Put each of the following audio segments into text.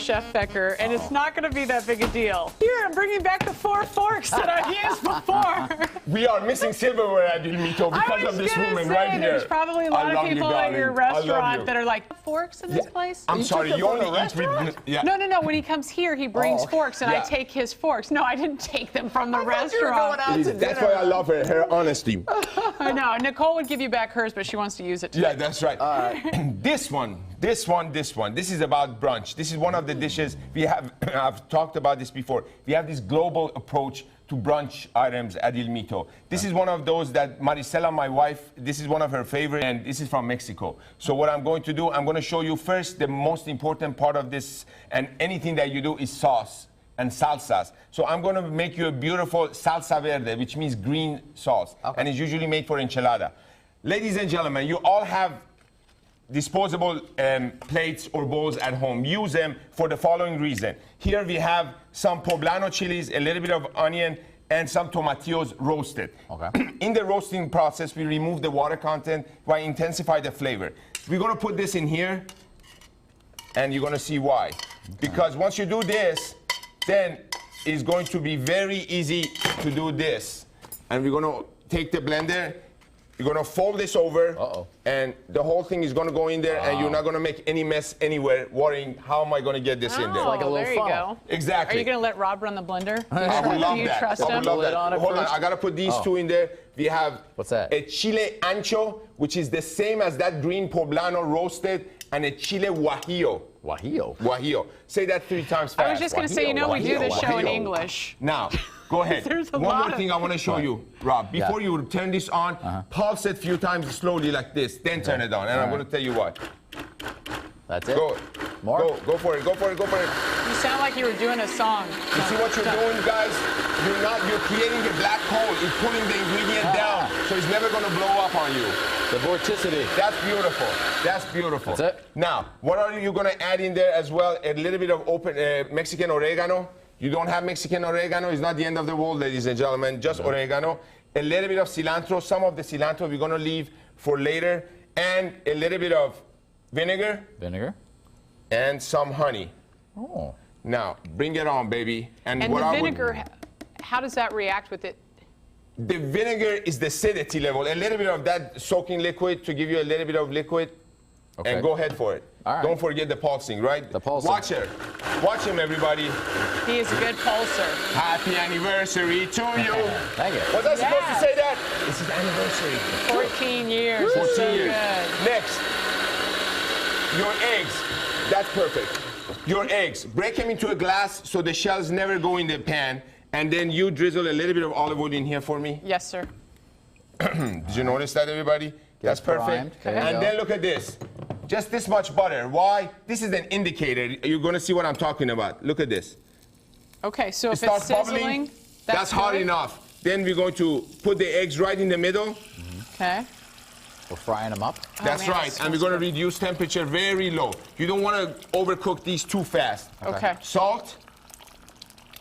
Chef Feker, and it's not going to be that big a deal. Here, I'm bringing back the 4 forks that I've used before. We are missing silverware at El Mito because of this woman right here. There's probably a lot of people at your restaurant that are like, forks in this place? I'm sorry, you only eat with... Yeah. No. When he comes here, he brings forks, and I take his forks. No, I didn't take them from the restaurant. That's why I love her honesty. I know. Nicole would give you back hers, but she wants to use it today. Yeah, that's right. This one. This is about brunch. This is one of the dishes we have. I've talked about this before. We have this global approach to brunch items at El Mito. This is one of those that Maricela, my wife, this is one of her favorite, and this is from Mexico. So what I'm going to do, I'm going to show you first the most important part of this, and anything that you do is sauce and salsas. So I'm going to make you a beautiful salsa verde, which means green sauce, and it's usually made for enchilada. Ladies and gentlemen, you all have disposable plates or bowls at home. Use them for the following reason. Here we have some poblano chilies, a little bit of onion, and some tomatillos roasted. In the roasting process, we remove the water content while intensify the flavor. We're gonna put this in here, and you're gonna see why. Because once you do this, then it's going to be very easy to do this. And we're gonna take the blender, you're gonna fold this over, and the whole thing is gonna go in there, and you're not gonna make any mess anywhere, worrying, how am I gonna get this in there? Like a little there you go. Exactly. Are you gonna let Rob run the blender? I would love that. Trust I would love that. Hold on, I gotta put these two in there. We have what's that? A chile ancho, which is the same as that green poblano roasted, and a chile guajillo. Guajillo. Say that 3 times fast. I was just going to say, you know, we do this show in English. Now, go ahead. One more thing I want to show you, Rob. Before you turn this on, pulse it a few times slowly like this, then turn it on, and I'm going to tell you why. That's it? Go. More? Go for it. Go for it. Go for it. You sound like you were doing a song. You see what you're doing, guys? You're creating a black hole. You're pulling the ingredient down, so it's never going to blow up on you. The vorticity. That's beautiful. That's beautiful. That's it. Now, what are you going to add in there as well? A little bit of Mexican oregano. You don't have Mexican oregano, it's not the end of the world, ladies and gentlemen. Just oregano. A little bit of cilantro. Some of the cilantro we're going to leave for later. And a little bit of vinegar. And some honey. Now, bring it on, baby. And the vinegar, how does that react with it? The vinegar is the acidity level. A little bit of that soaking liquid to give you a little bit of liquid. And go ahead for it. Don't forget the pulsing, right? The pulsing. Watch her. Watch him, everybody. He is a good pulser. Happy anniversary to you. Thank you. Was I supposed to say that? This is anniversary. 14 years. 14 so years. Good. Next, your eggs. That's perfect. Your eggs. Break them into a glass so the shells never go in the pan. And then you drizzle a little bit of olive oil in here for me. Yes, sir. Did you notice that, everybody? That's perfect. And then look at this. Just this much butter. Why? This is an indicator. You're going to see what I'm talking about. Look at this. Okay, so if starts it's sizzling, bubbling, that's hot enough. Then we're going to put the eggs right in the middle. Okay. We're frying them up. That's right. And we're going to reduce temperature very low. You don't want to overcook these too fast. Okay. Salt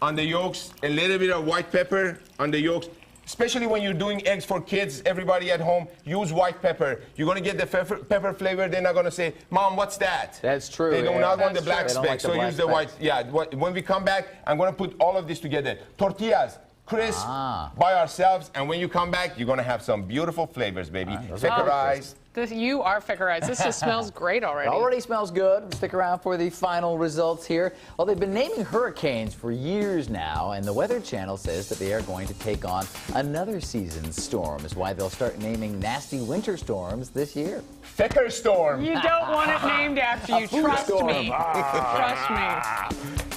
on the yolks, a little bit of white pepper on the yolks. Especially when you're doing eggs for kids, everybody at home, use white pepper. You're going to get the pepper flavor. They're not going to say, Mom, what's that? That's true. They do not want the black speck. speck, so use the white. Yeah, when we come back, I'm going to put all of this together. Tortillas, crisp, by ourselves, and when you come back, you're going to have some beautiful flavors, baby. Fekerized. You are Fekerized. This just smells great already. It already smells good. Stick around for the final results here. Well, they've been naming hurricanes for years now, and the Weather Channel says that they are going to take on another season's storm. Is why they'll start naming nasty winter storms this year. Feker storm. You don't want it named after you. Trust me. Trust me.